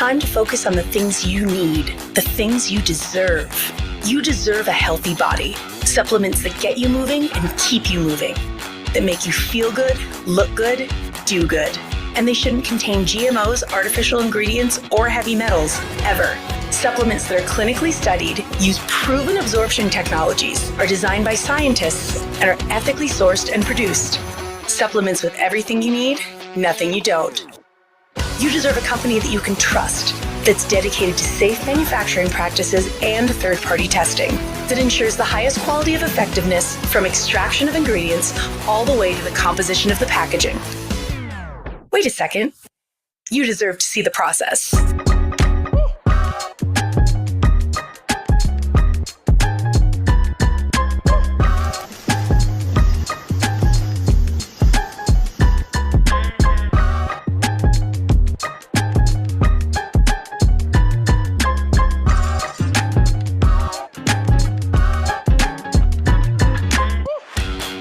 time to focus on the things you need, the things you deserve. You deserve a healthy body. Supplements that get you moving and keep you moving. That make you feel good, look good, do good. And they shouldn't contain GMOs, artificial ingredients, or heavy metals, ever. Supplements that are clinically studied, use proven absorption technologies, are designed by scientists, and are ethically sourced and produced. Supplements with everything you need, nothing you don't. You deserve a company that you can trust, that's dedicated to safe manufacturing practices and third-party testing, that ensures the highest quality of effectiveness from extraction of ingredients all the way to the composition of the packaging. Wait a second. You deserve to see the process.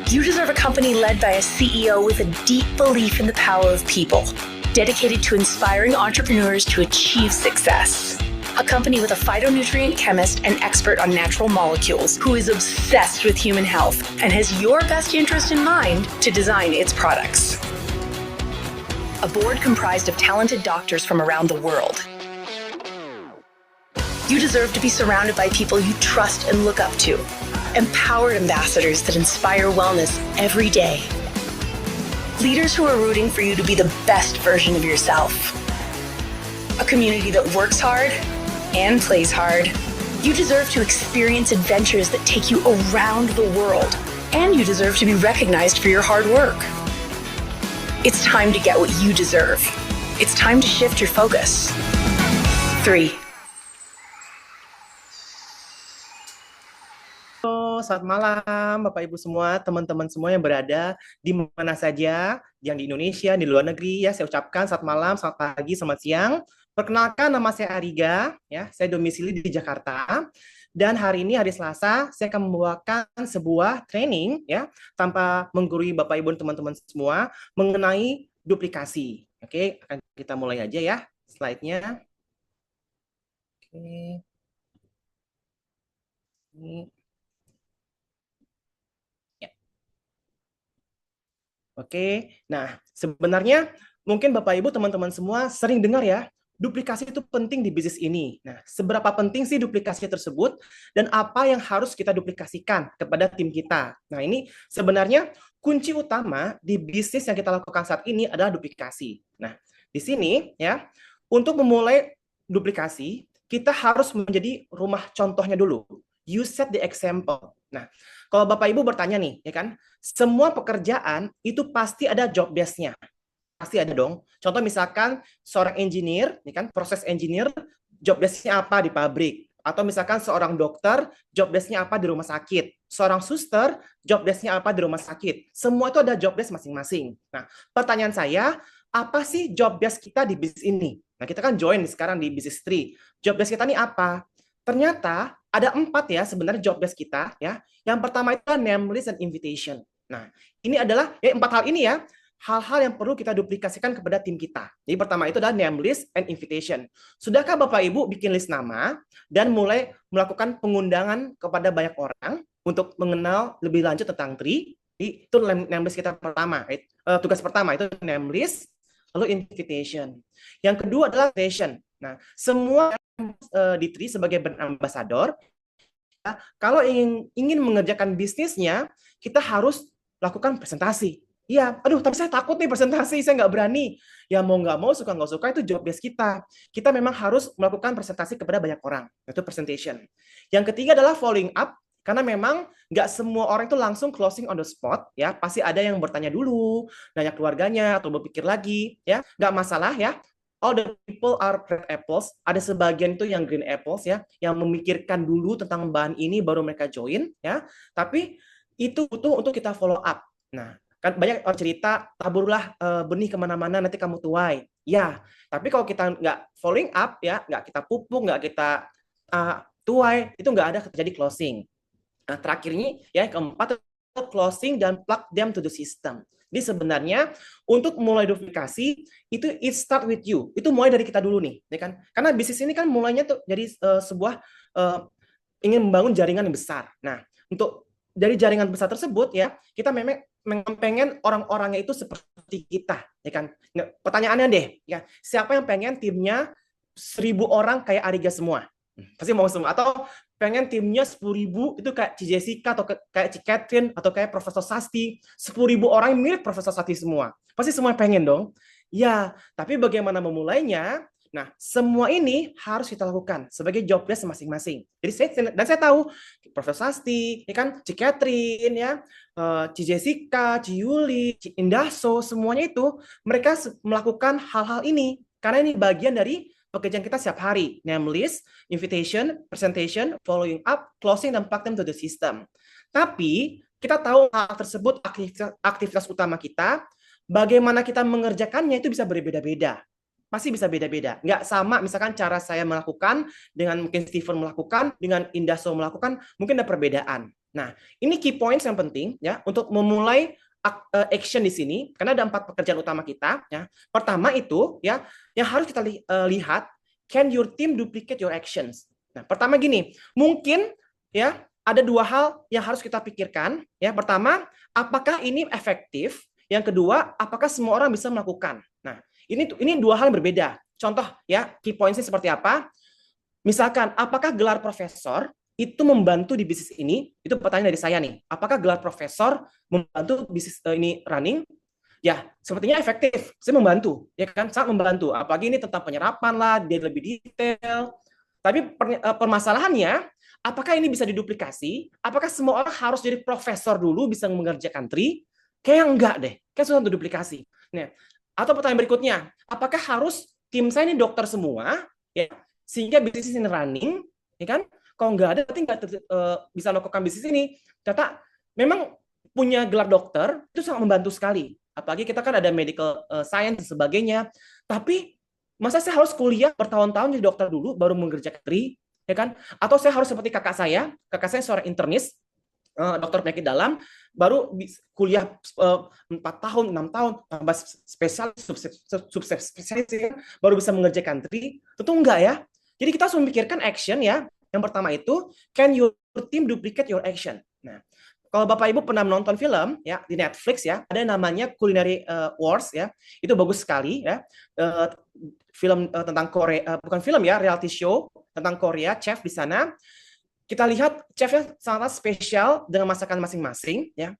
You deserve a company led by a CEO with a deep belief in the power of people, dedicated to inspiring entrepreneurs to achieve success. A company with a phytonutrient chemist and expert on natural molecules who is obsessed with human health and has your best interest in mind to design its products. A board comprised of talented doctors from around the world. You deserve to be surrounded by people you trust and look up to. Empowered ambassadors that inspire wellness every day. Leaders who are rooting for you to be the best version of yourself. A community that works hard and plays hard. You deserve to experience adventures that take you around the world. And you deserve to be recognized for your hard work. It's time to get what you deserve. It's time to shift your focus. 3. Selamat malam Bapak Ibu semua, teman-teman semua yang berada di mana saja, yang di Indonesia, di luar negeri ya, saya ucapkan selamat malam, selamat pagi, selamat siang. Perkenalkan, nama saya Ariga ya, saya domisili di Jakarta. Dan hari ini hari Selasa saya akan membawakan sebuah training ya, tanpa menggurui Bapak Ibu dan teman-teman semua mengenai duplikasi. Oke, akan kita mulai aja ya slide-nya. Oke. Ini. Oke, nah sebenarnya mungkin Bapak Ibu teman-teman semua sering dengar ya, duplikasi itu penting di bisnis ini. Nah, seberapa penting sih duplikasi tersebut dan apa yang harus kita duplikasikan kepada tim kita? Nah, ini sebenarnya kunci utama di bisnis yang kita lakukan saat ini adalah duplikasi. Nah, di sini ya, untuk memulai duplikasi, kita harus menjadi rumah contohnya dulu. You set the example. Nah, kalau Bapak Ibu bertanya nih, ya kan, semua pekerjaan itu pasti ada job desk-nya. Pasti ada dong. Contoh misalkan seorang engineer, ya kan, proses engineer, job desk-nya apa di pabrik. Atau misalkan seorang dokter, job desk-nya apa di rumah sakit. Seorang suster, job desk-nya apa di rumah sakit. Semua itu ada job desk masing-masing. Nah, pertanyaan saya, apa sih job desk kita di bisnis ini? Nah, kita kan join sekarang di Business Tree. Job desk kita ini apa? Ternyata ada 4 ya sebenarnya job desk kita ya. Yang pertama itu name list and invitation. Nah, ini adalah 4 hal ini ya, hal-hal yang perlu kita duplikasikan kepada tim kita. Jadi pertama itu adalah name list and invitation. Sudahkah Bapak Ibu bikin list nama dan mulai melakukan pengundangan kepada banyak orang untuk mengenal lebih lanjut tentang Tree? Itu name list kita pertama. Tugas pertama itu name list, lalu invitation. Yang kedua adalah presentation. Nah, semua di Tree sebagai brand ambassador, kalau ingin mengerjakan bisnisnya, kita harus lakukan presentasi. Iya, aduh, tapi saya takut nih presentasi, saya nggak berani. Ya mau nggak mau, suka nggak suka, itu job desk kita. Kita memang harus melakukan presentasi kepada banyak orang, itu presentation. Yang ketiga adalah following up, karena memang nggak semua orang itu langsung closing on the spot, ya. Pasti ada yang bertanya dulu, nanya keluarganya, atau berpikir lagi, ya. Nggak masalah, ya. All the people are red apples. Ada sebagian itu yang green apples ya, yang memikirkan dulu tentang bahan ini baru mereka join ya. Tapi itu butuh untuk kita follow up. Nah, kan banyak orang cerita taburlah benih kemana-mana nanti kamu tuai. Ya, tapi kalau kita nggak following up ya, nggak kita pupuk, nggak kita tuai, itu nggak ada terjadi closing. Nah, terakhirnya ya keempat closing dan plug them to the system. Jadi sebenarnya untuk mulai duplikasi itu it start with you. Itu mulai dari kita dulu nih, ya kan? Karena bisnis ini kan mulainya tuh jadi sebuah ingin membangun jaringan yang besar. Nah, untuk dari jaringan besar tersebut ya, kita memang pengen orang-orangnya itu seperti kita, ya kan? Nah, pertanyaannya deh, ya, siapa yang pengen timnya 1.000 orang kayak Ariga semua? Pasti mau semua. Atau pengen timnya 10.000 itu kayak Ci Jessica atau kayak Ci Catherine atau kayak Profesor Sasti, 10.000 orang yang mirip Profesor Sasti semua. Pasti semua pengen dong. Ya, tapi bagaimana memulainya? Nah, semua ini harus kita lakukan sebagai job desk masing-masing. Jadi saya tahu Profesor Sasti, ya kan, Ci Catherine, ya, Ci Jessica, Ci Yuli, Ci Indaso, semuanya itu mereka melakukan hal-hal ini karena ini bagian dari pekerjaan kita setiap hari, name list, invitation, presentation, following up, closing, dan plug them to the system. Tapi kita tahu hal tersebut aktivitas utama kita, bagaimana kita mengerjakannya itu bisa berbeda-beda. Pasti bisa beda-beda. Nggak sama misalkan cara saya melakukan dengan mungkin Steven melakukan, dengan Indaso melakukan, mungkin ada perbedaan. Nah, ini key points yang penting ya untuk memulai action di sini karena ada 4 pekerjaan utama kita ya. Pertama itu ya yang harus kita lihat, can your team duplicate your actions. Nah, pertama gini, mungkin ya ada 2 hal yang harus kita pikirkan ya. Pertama, apakah ini efektif? Yang kedua, apakah semua orang bisa melakukan? Nah, ini 2 hal yang berbeda. Contoh ya, key points-nya seperti apa? Misalkan, apakah gelar profesor itu membantu di bisnis ini? Itu pertanyaan dari saya nih. Apakah gelar profesor membantu bisnis ini running? Ya, sepertinya efektif. Saya membantu, ya kan? Sangat membantu. Apalagi ini tentang penyerapan lah, dia lebih detail. Tapi permasalahannya, apakah ini bisa diduplikasi? Apakah semua orang harus jadi profesor dulu bisa mengerjakan tri? Kayaknya enggak deh. Kayak susah untuk duplikasi. Nah, atau pertanyaan berikutnya, apakah harus tim saya ini dokter semua, ya, sehingga bisnis ini running, ya kan? Kalau nggak ada, berarti nggak bisa melakukan bisnis ini. Ternyata memang punya gelar dokter itu sangat membantu sekali. Apalagi kita kan ada medical science dan sebagainya. Tapi masa saya harus kuliah bertahun-tahun jadi dokter dulu baru mengerjakan tri, ya kan? Atau saya harus seperti kakak saya seorang internis, dokter penyakit dalam, baru kuliah 4 tahun, 6 tahun, tambah spesialis, subspesialis, baru bisa mengerjakan tri. Tentu enggak ya. Jadi kita harus memikirkan action ya. Yang pertama itu, can your team duplicate your action? Nah, kalau Bapak Ibu pernah menonton film ya di Netflix ya, ada yang namanya Culinary Wars ya. Itu bagus sekali ya. Film tentang Korea, bukan film ya, reality show tentang Korea, chef di sana. Kita lihat chefnya sangat spesial dengan masakan masing-masing ya.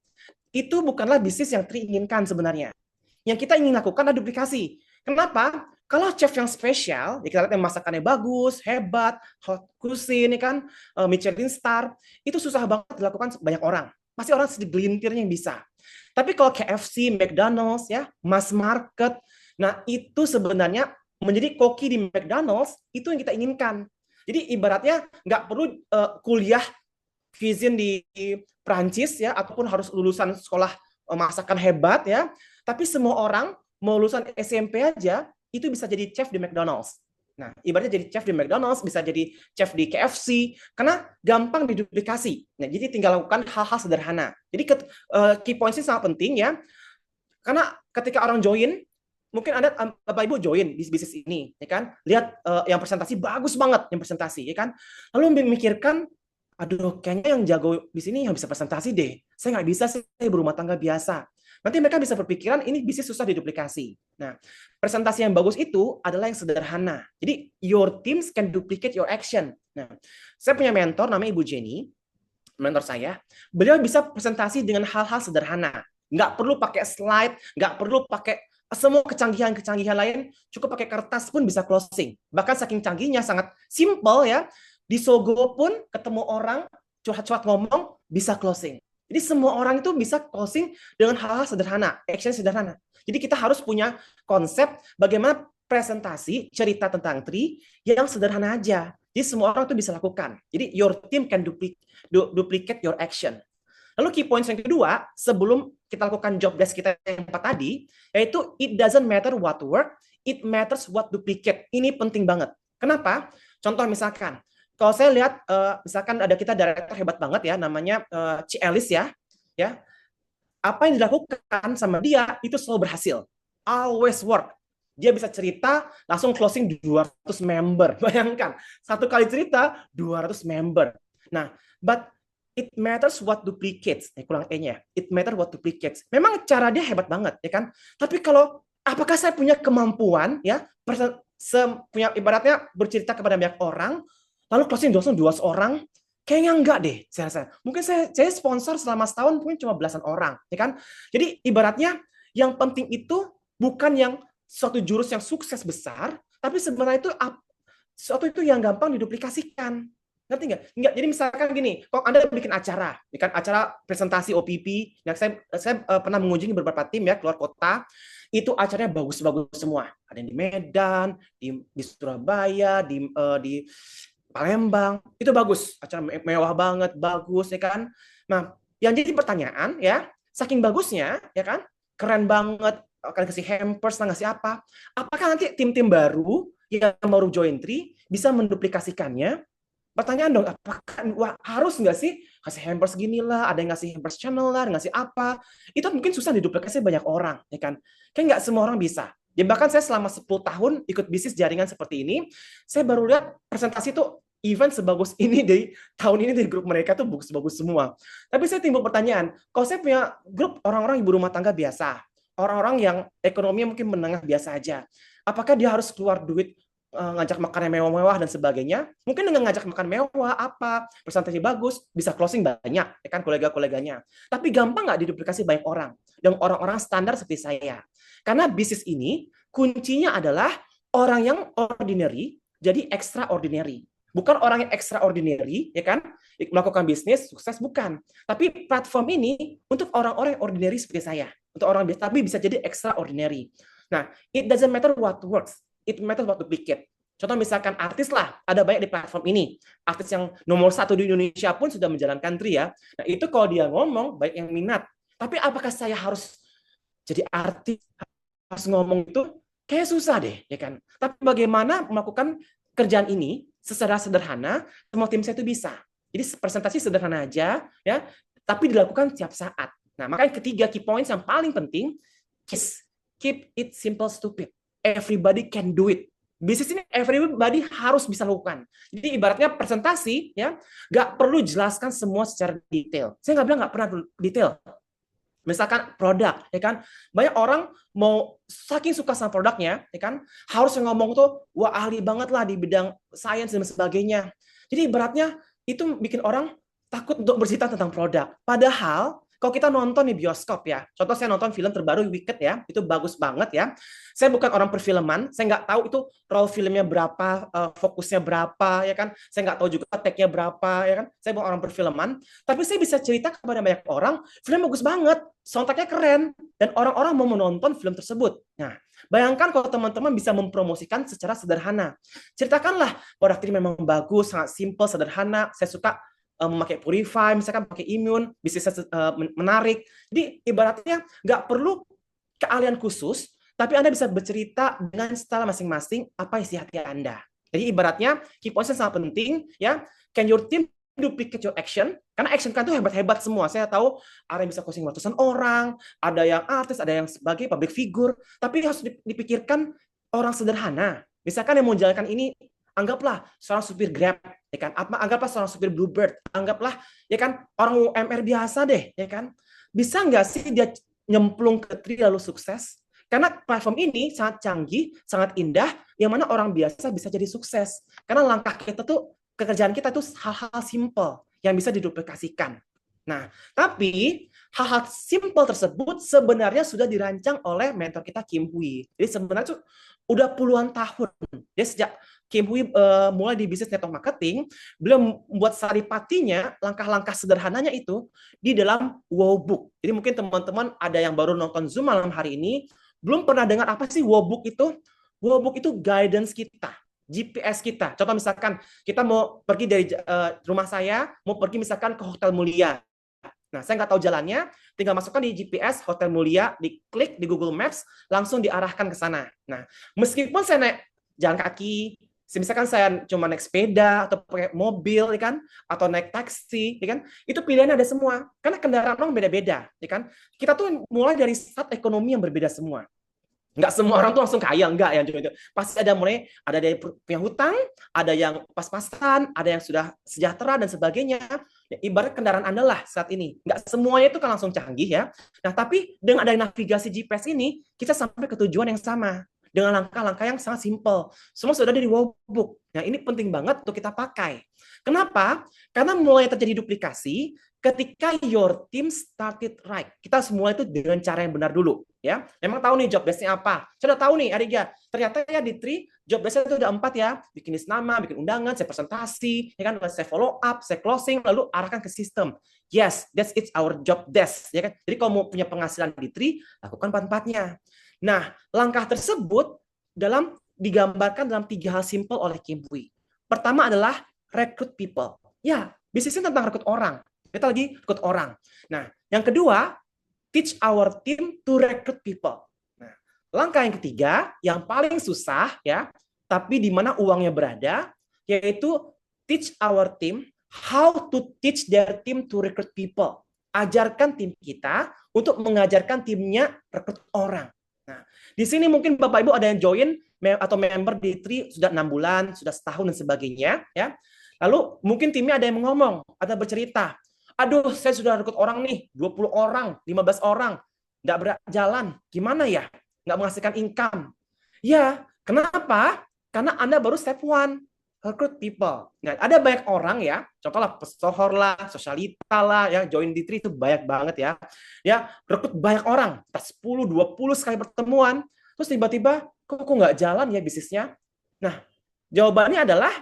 Itu bukanlah bisnis yang diinginkan sebenarnya. Yang kita ingin lakukan adalah duplikasi. Kenapa? Kalau chef yang spesial, ya kita lihat yang masakannya bagus, hebat, hot cuisine, kan, Michelin star, itu susah banget dilakukan banyak orang. Pasti orang segelintirnya yang bisa. Tapi kalau KFC, McDonald's, ya, mass market, nah itu sebenarnya menjadi koki di McDonald's, itu yang kita inginkan. Jadi ibaratnya nggak perlu kuliah cuisine di Prancis ya, ataupun harus lulusan sekolah masakan hebat ya. Tapi semua orang mau lulusan SMP aja itu bisa jadi chef di McDonald's. Nah, ibaratnya jadi chef di McDonald's, bisa jadi chef di KFC, karena gampang diduplikasi. Nah, jadi tinggal lakukan hal-hal sederhana. Jadi key points-nya sangat penting ya, karena ketika orang join, mungkin Anda, Bapak Ibu join di bisnis ini, ya kan? Lihat yang presentasi bagus banget, yang presentasi, ya kan? Lalu memikirkan, aduh, kayaknya yang jago di sini yang bisa presentasi deh. Saya nggak bisa, saya berumah tangga biasa. Nanti mereka bisa berpikiran ini bisnis susah diduplikasi. Nah, presentasi yang bagus itu adalah yang sederhana. Jadi your teams can duplicate your action. Nah, saya punya mentor namanya Ibu Jenny, mentor saya. Beliau bisa presentasi dengan hal-hal sederhana. Nggak perlu pakai slide, nggak perlu pakai semua kecanggihan-kecanggihan lain, cukup pakai kertas pun bisa closing. Bahkan saking canggihnya sangat simple ya. Di Sogo pun ketemu orang curhat-curhat ngomong bisa closing. Jadi semua orang itu bisa closing dengan hal-hal sederhana, action sederhana. Jadi kita harus punya konsep bagaimana presentasi cerita tentang tri yang sederhana aja. Jadi semua orang itu bisa lakukan. Jadi your team can duplicate your action. Lalu key points yang kedua, sebelum kita lakukan job desk kita yang 4 tadi, yaitu it doesn't matter what work, it matters what duplicate. Ini penting banget. Kenapa? Contoh misalkan, kalau saya lihat, misalkan ada kita director hebat banget ya, namanya Ci Elis ya. apa yang dilakukan sama dia itu selalu berhasil. Always work. Dia bisa cerita langsung closing 200 member. Bayangkan, satu kali cerita 200 member. Nah, but it matters what duplicates. Kurang E-nya. It matters what duplicates. Memang cara dia hebat banget, ya kan? Tapi kalau apakah saya punya kemampuan ya punya ibaratnya bercerita kepada banyak orang lalu closing 200 orang? Kayaknya enggak deh, saya rasa. Mungkin saya sponsor selama setahun mungkin cuma belasan orang, ya kan? Jadi ibaratnya yang penting itu bukan yang suatu jurus yang sukses besar, tapi sebenarnya itu suatu itu yang gampang diduplikasikan. Ngerti nggak? Nggak. Jadi misalkan gini, kalau Anda bikin acara, presentasi OPP, yang saya pernah mengunjungi beberapa tim ya keluar kota, itu acaranya bagus-bagus semua. Ada yang di Medan, di Surabaya, di Palembang, itu bagus, acara mewah banget, bagus ya kan. Nah, yang jadi pertanyaan ya, saking bagusnya ya kan, keren banget, akan kasih hampers, ngasih apa? Apakah nanti tim-tim baru yang baru join tree bisa menduplikasikannya? Pertanyaan dong, apakah harus nggak sih kasih hampers gini lah, ada yang ngasih hampers channel lah, ngasih apa? Itu mungkin susah diduplikasi banyak orang, ya kan? Kayak nggak semua orang bisa. Ya bahkan saya selama 10 tahun ikut bisnis jaringan seperti ini, saya baru lihat presentasi tuh event sebagus ini dari tahun ini dari grup mereka tuh bagus-bagus semua. Tapi saya timbul pertanyaan, kalau saya punya grup orang-orang ibu rumah tangga biasa, orang-orang yang ekonominya mungkin menengah biasa aja, apakah dia harus keluar duit ngajak makan yang mewah-mewah dan sebagainya? Mungkin dengan ngajak makan mewah, presentasi bagus, bisa closing banyak, ya kan kolega-koleganya. Tapi gampang nggak diduplikasi banyak orang? Dan orang-orang standar seperti saya. Karena bisnis ini, kuncinya adalah orang yang ordinary, jadi extraordinary. Bukan orang yang extraordinary, ya kan? Melakukan bisnis, sukses, bukan. Tapi platform ini untuk orang-orang yang ordinary seperti saya. Untuk orang biasa, tapi bisa jadi extraordinary. Nah, it doesn't matter what works. It matters what duplicate. Contoh misalkan artis lah, ada banyak di platform ini. Artis yang nomor 1 di Indonesia pun sudah menjalankan tri ya. Nah itu kalau dia ngomong, baik yang minat. Tapi apakah saya harus jadi artis, harus ngomong itu? Kayak susah deh, ya kan? Tapi bagaimana melakukan kerjaan ini secara sederhana, semua tim saya itu bisa. Jadi presentasi sederhana aja, ya, tapi dilakukan setiap saat. Nah, makanya ketiga key points yang paling penting, keep it simple, stupid. Everybody can do it. Bisnis ini everybody harus bisa lakukan. Jadi ibaratnya presentasi ya, nggak perlu jelaskan semua secara detail. Saya nggak bilang nggak pernah detail. Misalkan produk, ya kan, banyak orang mau saking suka sama produknya, ya kan, harus ngomong tuh, wah ahli banget lah di bidang sains dan sebagainya. Jadi ibaratnya itu bikin orang takut untuk bercerita tentang produk. Padahal kalau kita nonton di bioskop ya, contoh saya nonton film terbaru Wicked ya, itu bagus banget ya. Saya bukan orang perfilman, saya nggak tahu itu roll filmnya berapa, fokusnya berapa, ya kan. Saya nggak tahu juga take-nya berapa, ya kan. Saya bukan orang perfilman, tapi saya bisa cerita kepada banyak orang, film bagus banget, soundtrack-nya keren, dan orang-orang mau menonton film tersebut. Nah, bayangkan kalau teman-teman bisa mempromosikan secara sederhana. Ceritakanlah, produk ini memang bagus, sangat simple, sederhana, saya suka memakai Purify, misalkan pakai Immune, bisnisnya menarik. Jadi ibaratnya nggak perlu keahlian khusus, tapi Anda bisa bercerita dengan style masing-masing apa isi hati Anda. Jadi ibaratnya key points sangat penting ya. Can your team duplicate your action? Karena action kan itu hebat-hebat semua. Saya tahu ada yang bisa coaching ratusan orang, ada yang artis, ada yang sebagai public figure, tapi harus dipikirkan orang sederhana. Misalkan yang mau menjalankan ini, anggaplah seorang supir Grab, ya kan? Anggaplah seorang supir Bluebird, anggaplah ya kan orang UMR biasa deh, ya kan? Bisa nggak sih dia nyemplung ke tri lalu sukses? Karena platform ini sangat canggih, sangat indah, yang mana orang biasa bisa jadi sukses. Karena langkah kita tuh, pekerjaan kita tuh hal-hal simple yang bisa diduplikasikan. Nah, tapi hal-hal simple tersebut sebenarnya sudah dirancang oleh mentor kita Kim Hui. Jadi sebenarnya tuh udah puluhan tahun. Dia sejak Kim Hui mulai di bisnis network marketing, beliau membuat saripatinya, langkah-langkah sederhananya itu di dalam Wowbook. Jadi mungkin teman-teman ada yang baru nonton Zoom malam hari ini, belum pernah dengar apa sih Wowbook itu? Wowbook itu guidance kita, GPS kita. Contoh misalkan kita mau pergi dari rumah saya, mau pergi misalkan ke Hotel Mulia. Nah, saya nggak tahu jalannya, tinggal masukkan di GPS Hotel Mulia, diklik di Google Maps, langsung diarahkan ke sana. Nah, meskipun saya naik jalan kaki, Misalkan saya cuma naik sepeda atau pakai mobil, ya kan, atau naik taksi, ya kan, itu pilihannya ada semua. Karena kendaraan orang beda-beda, ya kan. Kita tuh mulai dari start ekonomi yang berbeda semua. Nggak semua orang tuh langsung kaya, enggak ya. Pasti ada mulai, ada yang punya hutang, ada yang pas-pasan, ada yang sudah sejahtera dan sebagainya. Ya, ibarat kendaraan Anda lah saat ini. Nggak semuanya itu kan langsung canggih ya. Nah, tapi dengan ada navigasi GPS ini, kita sampai ke tujuan yang sama dengan langkah-langkah yang sangat simpel. Semua sudah ada di workbook. Nah, ini penting banget untuk kita pakai. Kenapa? Karena mulai terjadi duplikasi ketika your team started right. Kita semua itu dengan cara yang benar dulu. Ya, memang tahu nih job desk-nya apa. Sudah tahu nih, Ariga. Ternyata ya di Tri, job desk-nya itu ada 4 ya. Bikin list nama, bikin undangan, saya presentasi, ya kan, saya follow up, saya closing, lalu arahkan ke sistem. Yes, that's it's our job desk, ya kan. Jadi kalau mau punya penghasilan di Tri, lakukan 4-4-nya. Nah, langkah tersebut digambarkan dalam 3 hal simple oleh Kim Pui. Pertama adalah recruit people. Ya, bisnisnya tentang rekrut orang. Kita lagi rekrut orang. Nah, yang kedua, teach our team to recruit people. Nah, langkah yang ketiga, yang paling susah ya, tapi di mana uangnya berada, yaitu teach our team how to teach their team to recruit people. Ajarkan tim kita untuk mengajarkan timnya rekrut orang. Nah, di sini mungkin Bapak Ibu ada yang join atau member di Tri sudah 6 bulan, sudah setahun dan sebagainya ya. Lalu mungkin timnya ada yang ngomong, ada bercerita, aduh, saya sudah rekrut orang nih, 20 orang, 15 orang, nggak berjalan. Gimana ya? Nggak menghasilkan income. Ya, kenapa? Karena Anda baru step 1, recruit people. Nah, ada banyak orang ya, contohlah pesohor lah, sosialita lah, ya, join di Tri itu banyak banget ya. Ya, rekrut banyak orang, 10, 20 sekali pertemuan, terus tiba-tiba, kok nggak jalan ya bisnisnya? Nah, jawabannya adalah,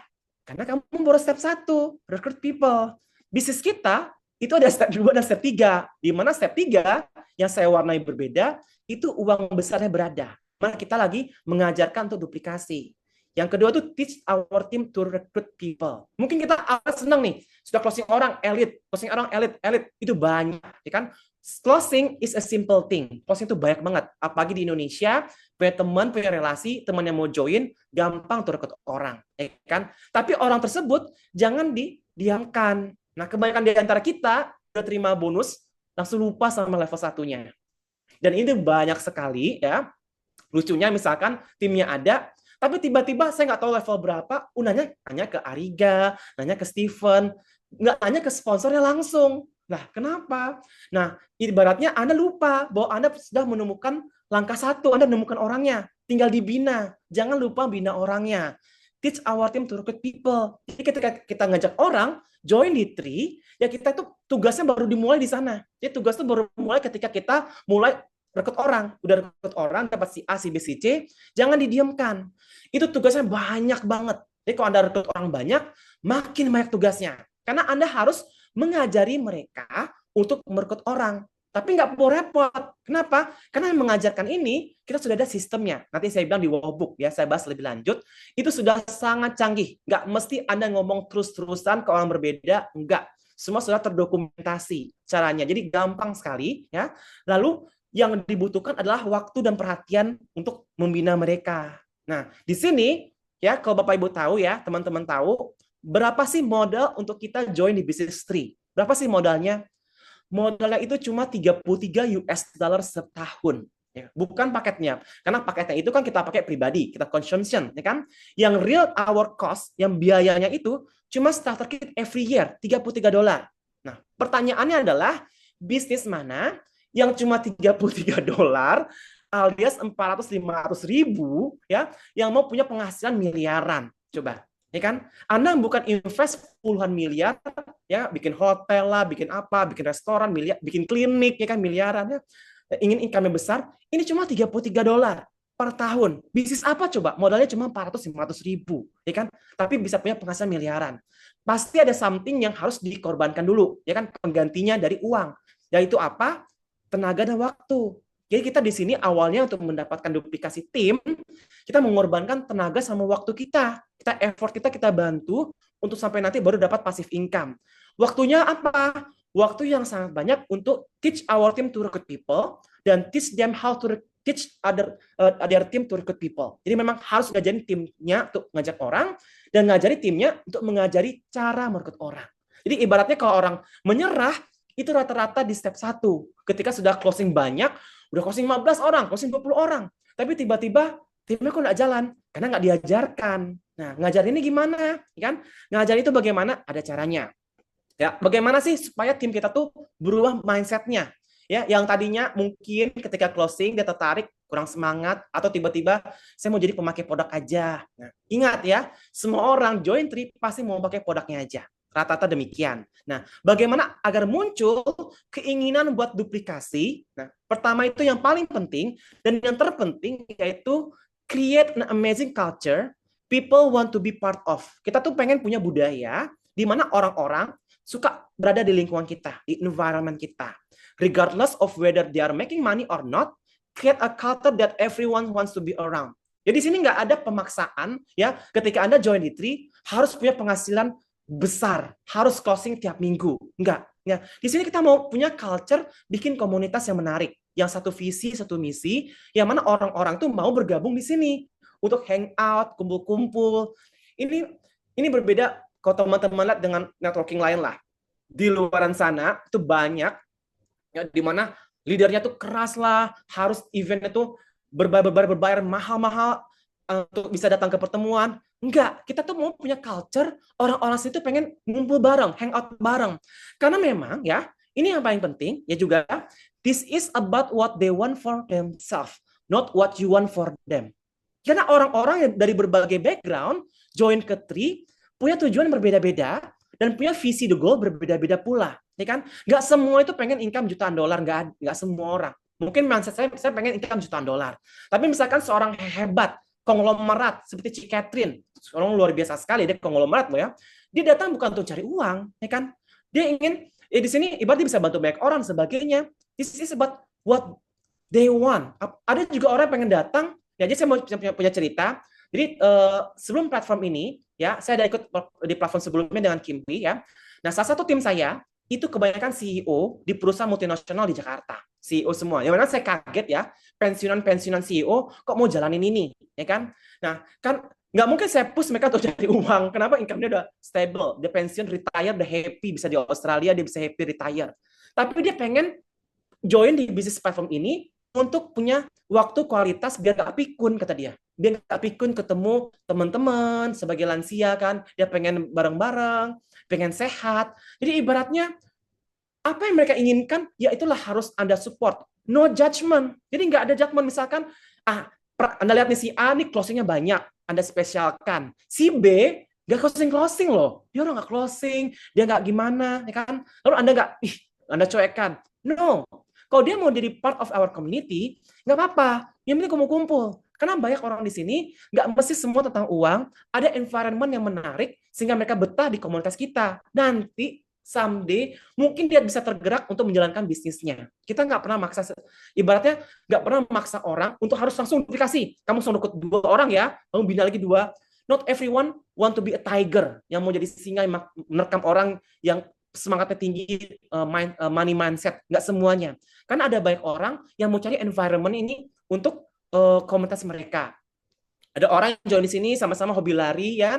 karena kamu baru step 1, recruit people. Bisnis kita itu ada step 2 dan step 3. Di mana step 3 yang saya warnai berbeda, itu uang besarnya berada. Mana kita lagi mengajarkan untuk duplikasi. Yang kedua itu teach our team to recruit people. Mungkin kita senang nih, sudah closing orang elit, itu banyak, ya kan? Closing is a simple thing. Closing itu banyak banget. Apalagi di Indonesia, punya teman, punya relasi, teman yang mau join, gampang tuh rekrut orang, ya kan? Tapi orang tersebut jangan didiamkan. Nah, kebanyakan di antara kita udah terima bonus, langsung lupa sama level 1-nya. Dan ini banyak sekali ya. Lucunya misalkan timnya ada, tapi tiba-tiba saya nggak tahu level berapa, nanya ke Ariga, nanya ke Steven, nggak nanya ke sponsornya langsung. Nah, kenapa? Nah, ibaratnya Anda lupa bahwa Anda sudah menemukan langkah 1, Anda menemukan orangnya, tinggal dibina. Jangan lupa bina orangnya. Teach our team to recruit people. Jadi ketika kita ngajak orang join di Tri, ya kita itu tugasnya baru dimulai di sana. Jadi tugas itu baru mulai ketika kita mulai rekrut orang. Udah rekrut orang, dapat si A, si B, si C, jangan didiamkan. Itu tugasnya banyak banget. Jadi kalau Anda rekrut orang banyak, makin banyak tugasnya. Karena Anda harus mengajari mereka untuk merekrut orang. Tapi nggak perlu repot. Kenapa? Karena yang mengajarkan ini, kita sudah ada sistemnya. Nanti saya bilang di workbook, ya, saya bahas lebih lanjut. Itu sudah sangat canggih. Nggak mesti Anda ngomong terus-terusan ke orang berbeda. Nggak. Semua sudah terdokumentasi caranya. Jadi gampang sekali. Ya. Lalu yang dibutuhkan adalah waktu dan perhatian untuk membina mereka. Nah, di sini, ya, kalau Bapak Ibu tahu ya, teman-teman tahu, berapa sih modal untuk kita join di Business Tree? Berapa sih modalnya? Modalnya itu cuma 33 US dollar setahun. Ya, bukan paketnya. Karena paketnya itu kan kita pakai pribadi, kita consumption, ya kan? Yang real our cost, yang biayanya itu cuma starter kit every year, 33 dolar. Nah, pertanyaannya adalah bisnis mana yang cuma 33 dolar alias 400-500 ribu ya, yang mau punya penghasilan miliaran. Coba, ya kan? Anda bukan invest puluhan miliar ya, bikin hotel lah, bikin apa, bikin restoran, miliar, bikin klinik ya kan, miliaran ya. Ingin income besar, ini cuma 33 dolar per tahun. Bisnis apa coba? Modalnya cuma 400-500 ribu, ya kan? Tapi bisa punya penghasilan miliaran. Pasti ada something yang harus dikorbankan dulu, ya kan? Penggantinya dari uang. Yaitu apa? Tenaga dan waktu. Jadi kita di sini awalnya untuk mendapatkan duplikasi tim, kita mengorbankan tenaga sama waktu kita. Effort kita bantu untuk sampai nanti baru dapat passive income. Waktunya apa? Waktu yang sangat banyak untuk teach our team to recruit people dan teach them how to teach other team to recruit people. Jadi memang harus ngajarin timnya untuk ngajak orang, dan ngajari timnya untuk mengajari cara merekrut orang. Jadi ibaratnya kalau orang menyerah, itu rata-rata di step 1. Ketika sudah closing banyak, udah closing 15 orang, closing 20 orang. Tapi tiba-tiba timnya kok nggak jalan, karena nggak diajarkan. Nah, ngajar ini gimana? Kan? Ngajar itu bagaimana? Ada caranya. Ya, bagaimana sih supaya tim kita tuh berubah mindset-nya? Ya, yang tadinya mungkin ketika closing dia tertarik, kurang semangat, atau tiba-tiba saya mau jadi pemakai produk aja. Nah, ingat ya, semua orang join trip pasti mau pakai produknya aja. Rata-rata demikian. Nah, bagaimana agar muncul keinginan buat duplikasi? Nah, pertama itu yang paling penting dan yang terpenting yaitu create an amazing culture people want to be part of. Kita tuh pengen punya budaya di mana orang-orang suka berada di lingkungan kita, di environment kita. Regardless of whether they are making money or not, create a culture that everyone wants to be around. Jadi di sini nggak ada pemaksaan ya. Ketika Anda join D3 harus punya penghasilan besar, harus closing tiap minggu. Enggak. Ya. Di sini kita mau punya culture, bikin komunitas yang menarik, yang satu visi, satu misi, yang mana orang-orang tuh mau bergabung di sini untuk hangout, kumpul-kumpul. Ini berbeda kalau teman-teman lihat dengan networking lain lah. Di luaran sana itu banyak ya, di mana leadernya tuh keras lah, harus eventnya tuh berbayar mahal-mahal untuk bisa datang ke pertemuan. Enggak, kita tuh mau punya culture, orang-orang situ pengen ngumpul bareng, hangout bareng. Karena memang ya, ini yang paling penting, ya juga, this is about what they want for themselves, not what you want for them. Karena orang-orang dari berbagai background, join ke Tri, punya tujuan berbeda-beda, dan punya visi the goal berbeda-beda pula. Ya kan? Nggak semua itu pengen income jutaan dolar, nggak semua orang. Mungkin mindset saya pengen income jutaan dolar. Tapi misalkan seorang hebat, konglomerat seperti Ci Catherine, orang luar biasa sekali, dia konglomerat loh ya. Dia datang bukan untuk cari uang, ya kan? Dia ingin di sini ibaratnya bisa bantu banyak orang sebagainya. This is about what they want. Ada juga orang yang pengen datang, ya jadi saya mau punya cerita. Jadi sebelum platform ini, ya saya ada ikut di platform sebelumnya dengan Kimpi ya. Nah, salah satu tim saya itu kebanyakan CEO di perusahaan multinasional di Jakarta. CEO semua. Yang mana saya kaget ya, pensiunan CEO kok mau jalanin ini, ya kan? Nah, kan nggak mungkin saya push mereka untuk cari uang. Kenapa? Income-nya udah stable, dia pensiun, retire, udah happy, bisa di Australia, dia bisa happy retire. Tapi dia pengen join di bisnis platform ini untuk punya waktu kualitas biar nggak pikun, kata dia. Biar nggak pikun ketemu teman-teman sebagai lansia kan, dia pengen bareng-bareng, pengen sehat. Jadi ibaratnya apa yang mereka inginkan, ya itulah harus Anda support. No judgment. Jadi nggak ada judgment. Misalkan, Anda lihat nih si A nih closingnya banyak, Anda spesialkan. Si B nggak closing loh. Dia orang nggak closing, dia nggak gimana, ya kan? Lalu Anda nggak, Anda cuekkan. No. Kalau dia mau jadi part of our community, nggak apa-apa. Yang penting kumpul-kumpul. Karena banyak orang di sini, nggak mesti semua tentang uang, ada environment yang menarik, sehingga mereka betah di komunitas kita. Nanti, someday, mungkin dia bisa tergerak untuk menjalankan bisnisnya. Kita nggak pernah maksa, ibaratnya nggak pernah memaksa orang untuk harus langsung duplikasi. Kamu langsung rekrut 2 orang ya, kamu bina lagi 2. Not everyone want to be a tiger, yang mau jadi singa yang menerkam orang yang semangatnya tinggi, money mindset. Nggak semuanya. Karena ada banyak orang yang mau cari environment ini untuk komunitas mereka. Ada orang yang join di sini sama-sama hobi lari, ya.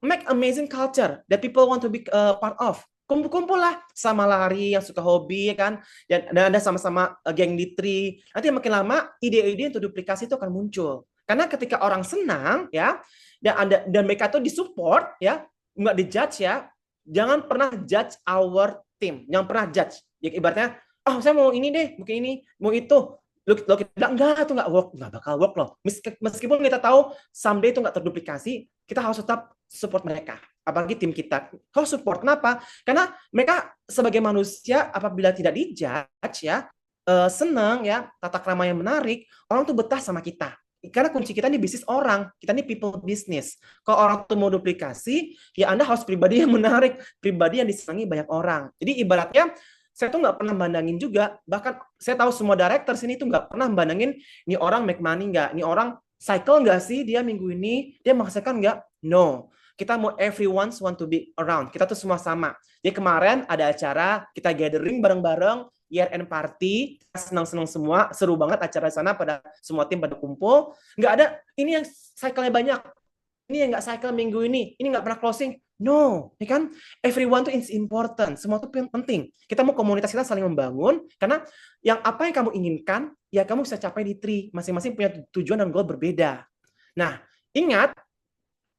Make amazing culture that people want to be part of. Kumpul-kumpul lah sama lari yang suka hobi, ya kan. Dan ada sama-sama geng di Tri. Nanti makin lama ide-ide untuk duplikasi itu akan muncul. Karena ketika orang senang, ya, dan mereka tuh disupport, ya, nggak dijudge ya. Jangan pernah judge our team. Jangan pernah judge. Ya, ibaratnya, saya mau ini deh, mungkin ini, mau itu. Lo kita bilang, enggak, itu nggak bakal work loh. Meskipun kita tahu someday itu nggak terduplikasi, kita harus tetap support mereka. Apalagi tim kita. Kalau support, kenapa? Karena mereka sebagai manusia, apabila tidak dijudge, ya, senang, ya, tata krama yang menarik, orang tuh betah sama kita. Karena kunci kita ini bisnis orang, kita ini people business. Kalau orang tuh mau duplikasi, ya Anda harus pribadi yang menarik, pribadi yang disenangi banyak orang. Jadi ibaratnya, saya tuh nggak pernah bandangin juga, bahkan saya tahu semua director sini tuh nggak pernah bandangin, ini orang make money nggak, ini orang cycle nggak sih dia minggu ini, dia menghasilkan nggak? No. Kita mau everyone want to be around, kita tuh semua sama. Jadi kemarin ada acara, kita gathering bareng-bareng, year-end party, senang-senang semua, seru banget acara di sana, pada semua tim pada kumpul. Nggak ada, ini yang cycle-nya banyak, ini yang nggak cycle minggu ini nggak pernah closing. No, ya kan? Everyone tuh is important. Semua tuh penting. Kita mau komunitas kita saling membangun, karena apa yang kamu inginkan, ya kamu bisa capai di tree. Masing-masing punya tujuan dan goal berbeda. Nah, ingat,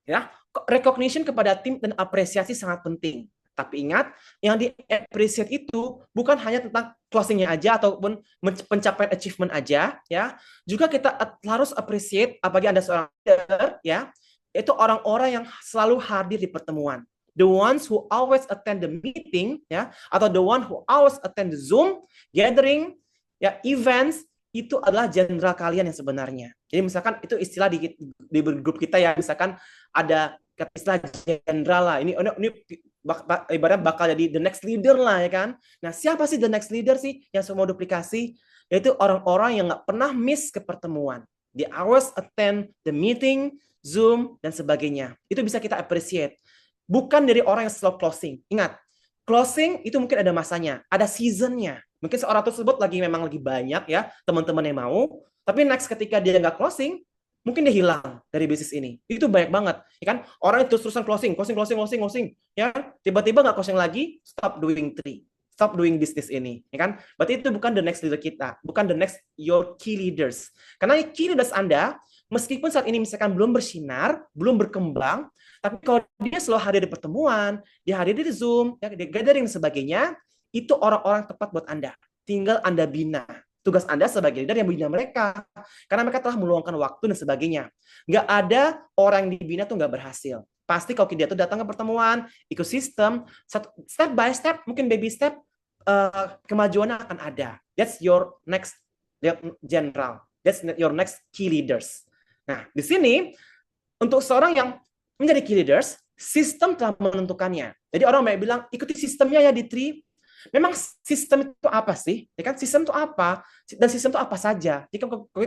ya, recognition kepada tim dan apresiasi sangat penting. Tapi ingat, yang di-appreciate itu bukan hanya tentang closing-nya aja ataupun pencapaian achievement aja, ya. Juga kita harus appreciate, apalagi Anda seorang leader, ya, itu orang-orang yang selalu hadir di pertemuan. The ones who always attend the meeting, ya, atau the one who always attend the Zoom gathering, ya, events, itu adalah jenderal kalian yang sebenarnya. Jadi misalkan itu istilah di grup kita, ya, misalkan ada istilah jenderal lah. Ini ibaratnya bakal jadi the next leader lah, ya kan. Nah, siapa sih the next leader sih yang semua duplikasi? Yaitu orang-orang yang nggak pernah miss ke pertemuan. They always attend the meeting, Zoom, dan sebagainya. Itu bisa kita appreciate. Bukan dari orang yang slow closing. Ingat, closing itu mungkin ada masanya, ada seasonnya. Mungkin seorang tersebut memang lagi banyak, ya, teman-teman yang mau, tapi next ketika dia nggak closing, mungkin dia hilang dari bisnis ini. Itu banyak banget, ya kan? Orang itu terus-terusan closing, ya. Tiba-tiba nggak closing lagi, stop doing tree, stop doing bisnis ini, ya kan? Berarti itu bukan the next leader kita, bukan the next your key leaders. Karena key leaders Anda, meskipun saat ini misalkan belum bersinar, belum berkembang, tapi kalau dia selalu hadir di pertemuan, dia hadir di Zoom, ya, di gathering dan sebagainya, itu orang-orang tepat buat Anda. Tinggal Anda bina. Tugas Anda sebagai leader yang membina mereka. Karena mereka telah meluangkan waktu dan sebagainya. Nggak ada orang yang dibina tuh nggak berhasil. Pasti kalau dia tuh datang ke pertemuan, ikut sistem, step by step, mungkin baby step, kemajuannya akan ada. That's your next general. That's your next key leaders. Nah, di sini, untuk seorang yang menjadi key leaders, sistem telah menentukannya. Jadi orang banyak bilang, ikuti sistemnya ya di tree. Memang sistem itu apa sih? Ya kan, sistem itu apa? Dan sistem itu apa saja? Jadi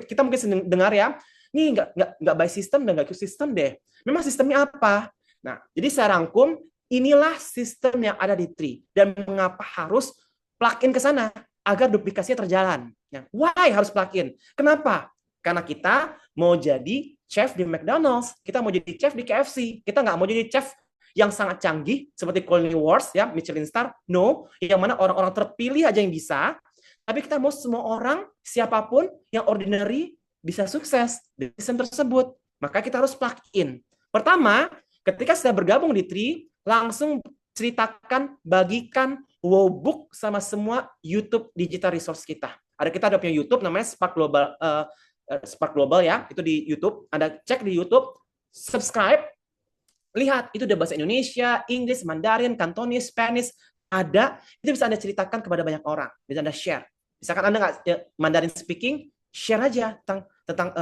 kita mungkin sering dengar, ya, nih nggak by system dan nggak ikut sistem deh. Memang sistemnya apa? Nah, jadi saya rangkum, inilah sistem yang ada di tree dan mengapa harus plug-in ke sana agar duplikasinya terjalan. Ya, why harus plug-in? Kenapa? Karena kita mau jadi chef di McDonald's, kita mau jadi chef di KFC, kita nggak mau jadi chef yang sangat canggih seperti Culinary Wars, ya, Michelin Star, no, yang mana orang-orang terpilih aja yang bisa, tapi kita mau semua orang, siapapun yang ordinary bisa sukses di sistem tersebut. Maka kita harus plug in. Pertama, ketika sudah bergabung di Tree, langsung ceritakan, bagikan Wowbook sama semua YouTube digital resource kita. Kita ada punya YouTube namanya Spark Global, ya, itu di YouTube. Anda cek di YouTube, subscribe, lihat, itu udah bahasa Indonesia, Inggris, Mandarin, Cantonese, Spanish, ada. Itu bisa Anda ceritakan kepada banyak orang, bisa Anda share. Misalkan Anda nggak Mandarin speaking, share aja tentang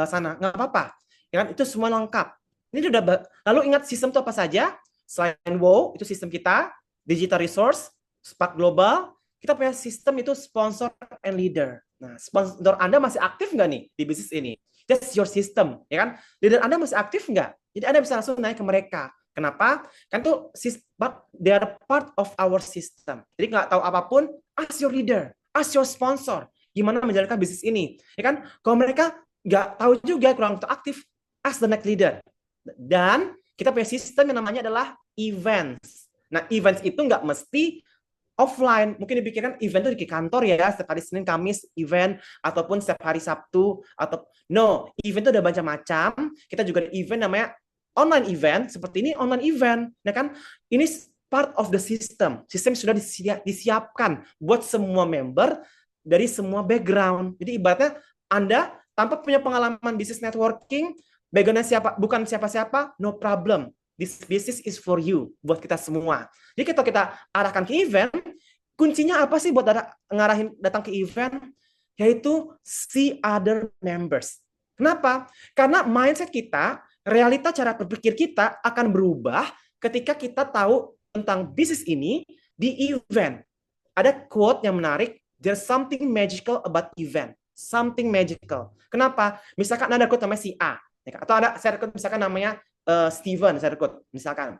sana, nggak apa-apa. Ya kan? Itu semua lengkap. Ini udah. Lalu ingat sistem itu apa saja? Selain Wow, itu sistem kita, digital resource, Spark Global, kita punya sistem itu sponsor and leader. Nah, sponsor Anda masih aktif nggak nih di bisnis ini? That's your system, ya kan? Leader Anda masih aktif nggak? Jadi Anda bisa langsung naik ke mereka. Kenapa? Kan itu they are part of our system. Jadi nggak tahu apapun, ask your leader, ask your sponsor, gimana menjalankan bisnis ini, ya kan? Kalau mereka nggak tahu juga, kurang aktif, ask the next leader. Dan kita punya sistem yang namanya adalah events. Nah, events itu nggak mesti offline. Mungkin dipikirkan event itu di kantor, ya, setiap hari Senin, Kamis event, ataupun setiap hari Sabtu, atau no, event itu ada macam-macam. Kita juga ada event namanya online event, seperti ini online event, ya kan? Ini part of the system. Sistem sudah disiapkan buat semua member dari semua background. Jadi ibaratnya Anda tanpa punya pengalaman bisnis networking, backgroundnya bukan siapa-siapa, no problem. This business is for you, buat kita semua. Jadi kita arahkan ke event, kuncinya apa sih buat ngarahin datang ke event? Yaitu see other members. Kenapa? Karena mindset kita, realita cara berpikir kita akan berubah ketika kita tahu tentang bisnis ini di event. Ada quote yang menarik, there's something magical about event. Something magical. Kenapa? Misalkan ada quote namanya si A, atau saya rekrut misalkan namanya Steven, saya rekrut misalkan.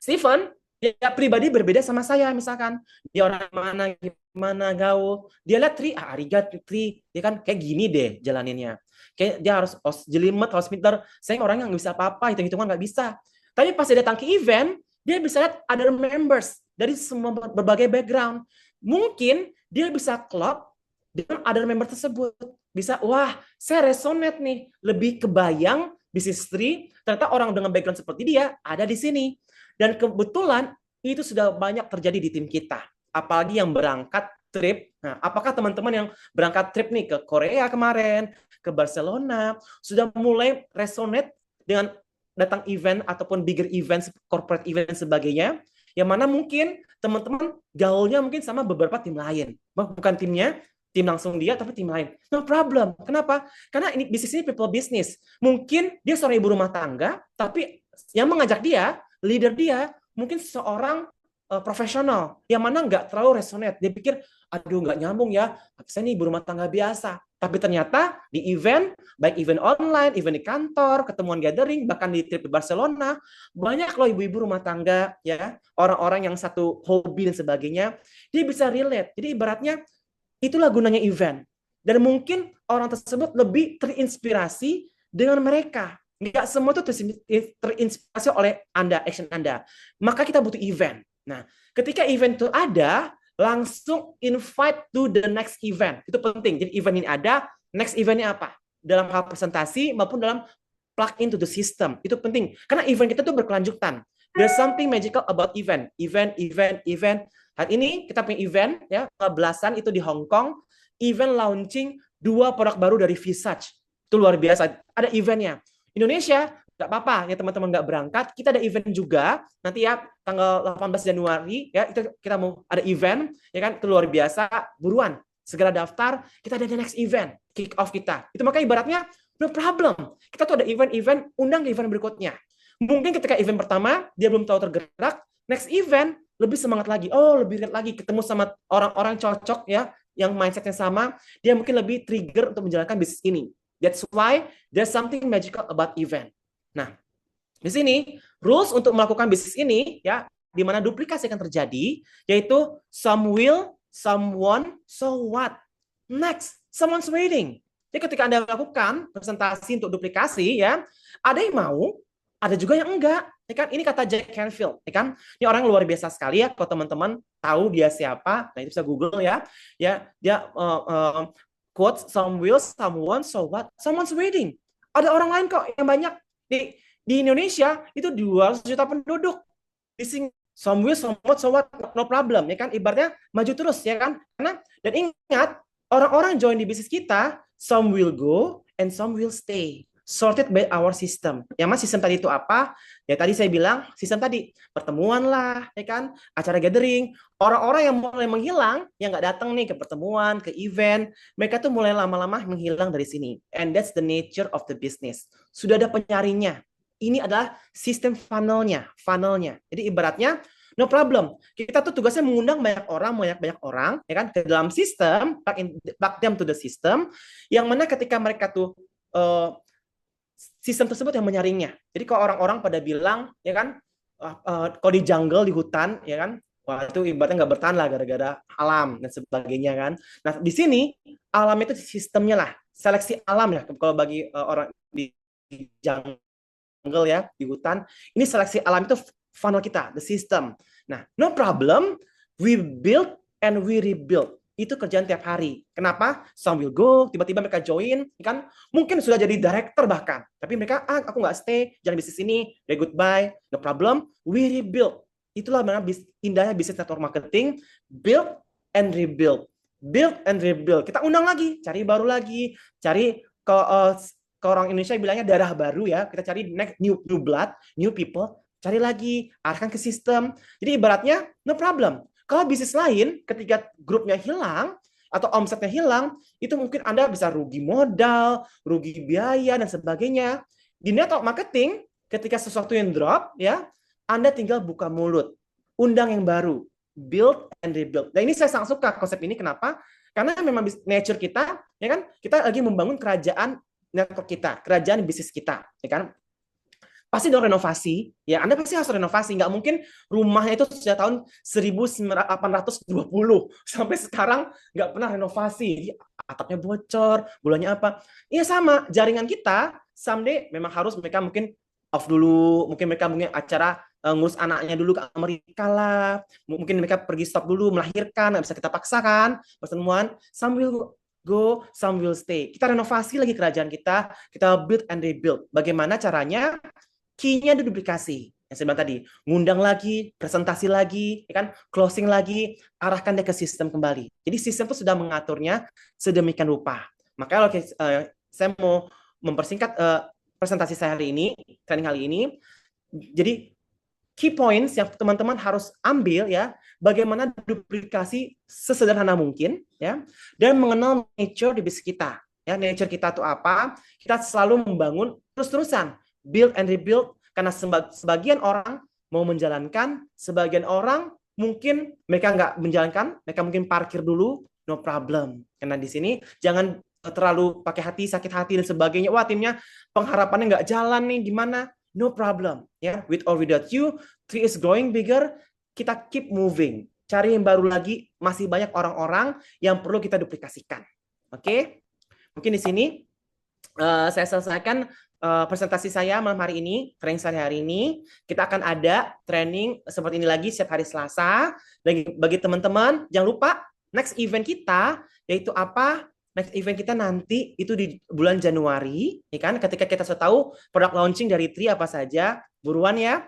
Steven Ya, pribadi berbeda sama saya, misalkan dia orang mana, gimana gaul, dia lihat Tri, Ariga Tri, dia kan kayak gini deh jalaninnya, kayak dia harus jelimet, harus pinter. Saya orang yang nggak bisa apa-apa, hitung-hitungan nggak bisa. Tapi pas dia datang ke event, dia bisa lihat other members dari semua berbagai background. Mungkin dia bisa klop dengan other member tersebut. Bisa, wah, saya resonate nih, lebih kebayang bisnis Tri, ternyata orang dengan background seperti dia ada di sini. Dan kebetulan itu sudah banyak terjadi di tim kita. Apalagi yang berangkat trip. Nah, apakah teman-teman yang berangkat trip nih ke Korea kemarin, ke Barcelona, sudah mulai resonate dengan datang event ataupun bigger event, corporate event sebagainya, yang mana mungkin teman-teman gaulnya mungkin sama beberapa tim lain. Bukan timnya, tim langsung dia, tapi tim lain. No problem. Kenapa? Karena ini bisnis ini people business. Mungkin dia seorang ibu rumah tangga, tapi yang mengajak dia, leader dia, mungkin seorang profesional yang mana nggak terlalu resonate. Dia pikir, aduh nggak nyambung ya, saya nih ibu rumah tangga biasa. Tapi ternyata di event, baik event online, event di kantor, ketemuan gathering, bahkan di trip di Barcelona, banyak loh ibu-ibu rumah tangga, ya, orang-orang yang satu hobi dan sebagainya, dia bisa relate. Jadi ibaratnya itulah gunanya event. Dan mungkin orang tersebut lebih terinspirasi dengan mereka. Nggak semua itu terinspirasi oleh Anda, action Anda. Maka kita butuh event. Nah, ketika event itu ada, langsung invite to the next event. Itu penting. Jadi event ini ada, next eventnya apa? Dalam hal presentasi maupun dalam plug into the system. Itu penting. Karena event kita tuh berkelanjutan. There's something magical about event. Event. Hari ini kita punya event, ya, belasan itu di Hong Kong. Event launching 2 produk baru dari Visage. Itu luar biasa. Ada eventnya. Indonesia, nggak apa-apa ya teman-teman nggak berangkat, kita ada event juga nanti ya tanggal 18 Januari ya, itu kita mau ada event ya kan, itu luar biasa, buruan segera daftar, kita ada the next event kick off kita. Itu makanya ibaratnya no problem, kita tuh ada event-event, undang ke event berikutnya. Mungkin ketika event pertama dia belum tahu tergerak, next event lebih semangat lagi, lebih lihat lagi, ketemu sama orang-orang cocok ya, yang mindsetnya sama, dia mungkin lebih trigger untuk menjalankan bisnis ini. That's why there's something magical about event. Nah, di sini rules untuk melakukan bisnis ini ya, di mana duplikasi akan terjadi, yaitu some will, someone, so what. Next, someone's waiting. Jadi ketika Anda melakukan presentasi untuk duplikasi ya, ada yang mau, ada juga yang enggak. Ya kan? Ini kata Jack Canfield, ya kan? Ini orang luar biasa sekali ya. Kalau teman-teman tahu dia siapa, nah itu bisa Google ya. Ya, dia quote, some will, someone, so what, someone's waiting. Ada orang lain kok yang banyak. Di Indonesia itu 200 juta penduduk. Di sini some will, so what, no problem, ya kan? Ibaratnya maju terus, ya kan? Dan ingat, orang-orang join di bisnis kita, some will go and some will stay. Sorted by our system. Yang mas sistem tadi itu apa? Ya tadi saya bilang, sistem tadi pertemuan lah, ya kan? Acara gathering. Orang-orang yang mulai menghilang, yang nggak datang nih ke pertemuan, ke event, mereka tuh mulai lama-lama menghilang dari sini. And that's the nature of the business. Sudah ada penyaringnya. Ini adalah sistem funnelnya. Jadi ibaratnya, no problem. Kita tuh tugasnya mengundang banyak orang, ya kan? Ke dalam sistem, plug them to the system, yang mana ketika mereka tuh sistem tersebut yang menyaringnya. Jadi kalau orang-orang pada bilang, ya kan, kalau di jungle, di hutan, ya kan, wah itu ibaratnya nggak bertahan lah gara-gara alam dan sebagainya kan. Nah di sini alam itu sistemnya lah, seleksi alam ya. Kalau bagi orang di jungle ya, di hutan, ini seleksi alam itu funnel kita, the system. Nah no problem, we build and we rebuild. Itu kerjaan tiap hari. Kenapa? Some will go, tiba-tiba mereka join, kan? Mungkin sudah jadi director bahkan. Tapi mereka, aku nggak stay, jangan bisnis ini, say goodbye, no problem, we rebuild. Itulah mana indahnya bisnis network marketing, build and rebuild. Build and rebuild. Kita undang lagi, cari baru lagi, cari ke orang Indonesia bilangnya darah baru ya. Kita cari next new blood, new people, cari lagi, arahkan ke sistem. Jadi ibaratnya, no problem. Kalau bisnis lain, ketika grupnya hilang, atau omsetnya hilang, itu mungkin Anda bisa rugi modal, rugi biaya, dan sebagainya. Di network marketing, ketika sesuatu yang drop, ya, Anda tinggal buka mulut. Undang yang baru. Build and rebuild. Nah ini saya sangat suka konsep ini. Kenapa? Karena memang nature kita, ya kan, kita lagi membangun kerajaan network kita, kerajaan bisnis kita, ya kan. pasti dong renovasi, ya Anda pasti harus renovasi, nggak mungkin rumahnya itu sejak tahun 1820 sampai sekarang nggak pernah renovasi, atapnya bocor, bolanya apa, iya sama, jaringan kita someday memang harus mereka mungkin off dulu, mungkin mereka mungkin acara ngurus anaknya dulu ke Amerika lah, mungkin mereka pergi stop dulu melahirkan, nggak bisa kita paksakan pertemuan, some will go, some will stay. Kita renovasi lagi kerajaan kita build and rebuild. Bagaimana caranya? Key-nya duplikasi. Yang saya bilang tadi, ngundang lagi, presentasi lagi, ya kan, closing lagi, arahkan dia ke sistem kembali. Jadi sistem itu sudah mengaturnya sedemikian rupa. Maka kalau saya mau mempersingkat presentasi saya hari ini, training kali ini, jadi key points yang teman-teman harus ambil ya, bagaimana duplikasi sesederhana mungkin ya, dan mengenal nature di bisnis kita. Ya, nature kita itu apa? Kita selalu membangun terus-terusan, build and rebuild, karena sebagian orang mau menjalankan, sebagian orang mungkin mereka nggak menjalankan, mereka mungkin parkir dulu, no problem. Karena di sini jangan terlalu pakai hati, sakit hati dan sebagainya. Wah, timnya pengharapannya nggak jalan nih, gimana? No problem. Ya, with or without you, Tree is growing bigger. Kita keep moving. Cari yang baru lagi. Masih banyak orang-orang yang perlu kita duplikasikan. Oke? Mungkin di sini saya selesaikan presentasi saya malam hari ini, training saya hari ini. Kita akan ada training seperti ini lagi setiap hari Selasa. Bagi teman-teman, jangan lupa next event kita yaitu apa? Next event kita nanti itu di bulan Januari, ya kan? Ketika kita sudah tahu produk launching dari Tree apa saja, buruan ya,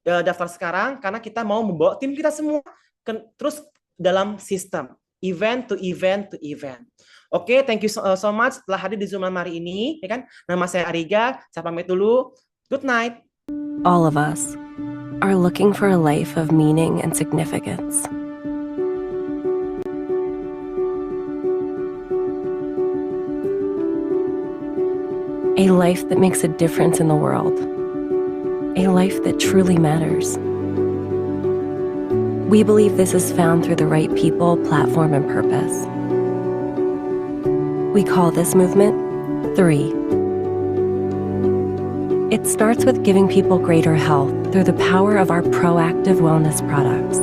daftar sekarang karena kita mau membawa tim kita semua terus dalam sistem event to event to event. Oke, thank you so much telah hadir di Zoom malam hari ini, ya kan? Nama saya Ariga, saya pamit dulu. Good night. All of us are looking for a life of meaning and significance. A life that makes a difference in the world. A life that truly matters. We believe this is found through the right people, platform, and purpose. We call this movement 3. It starts with giving people greater health through the power of our proactive wellness products.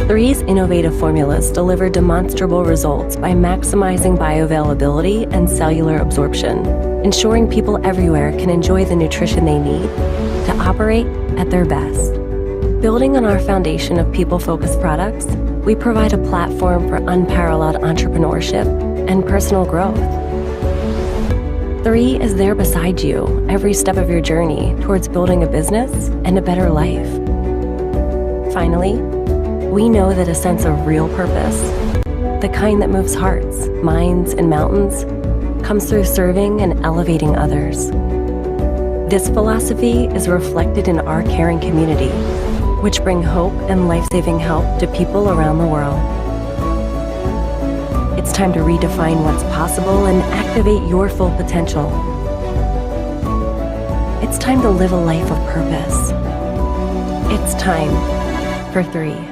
3's innovative formulas deliver demonstrable results by maximizing bioavailability and cellular absorption, ensuring people everywhere can enjoy the nutrition they need to operate at their best. Building on our foundation of people-focused products, we provide a platform for unparalleled entrepreneurship and personal growth. 3 is there beside you every step of your journey towards building a business and a better life. Finally, we know that a sense of real purpose, the kind that moves hearts, minds, and mountains, comes through serving and elevating others. This philosophy is reflected in our caring community, which bring hope and life-saving help to people around the world. It's time to redefine what's possible and activate your full potential. It's time to live a life of purpose. It's time for 3.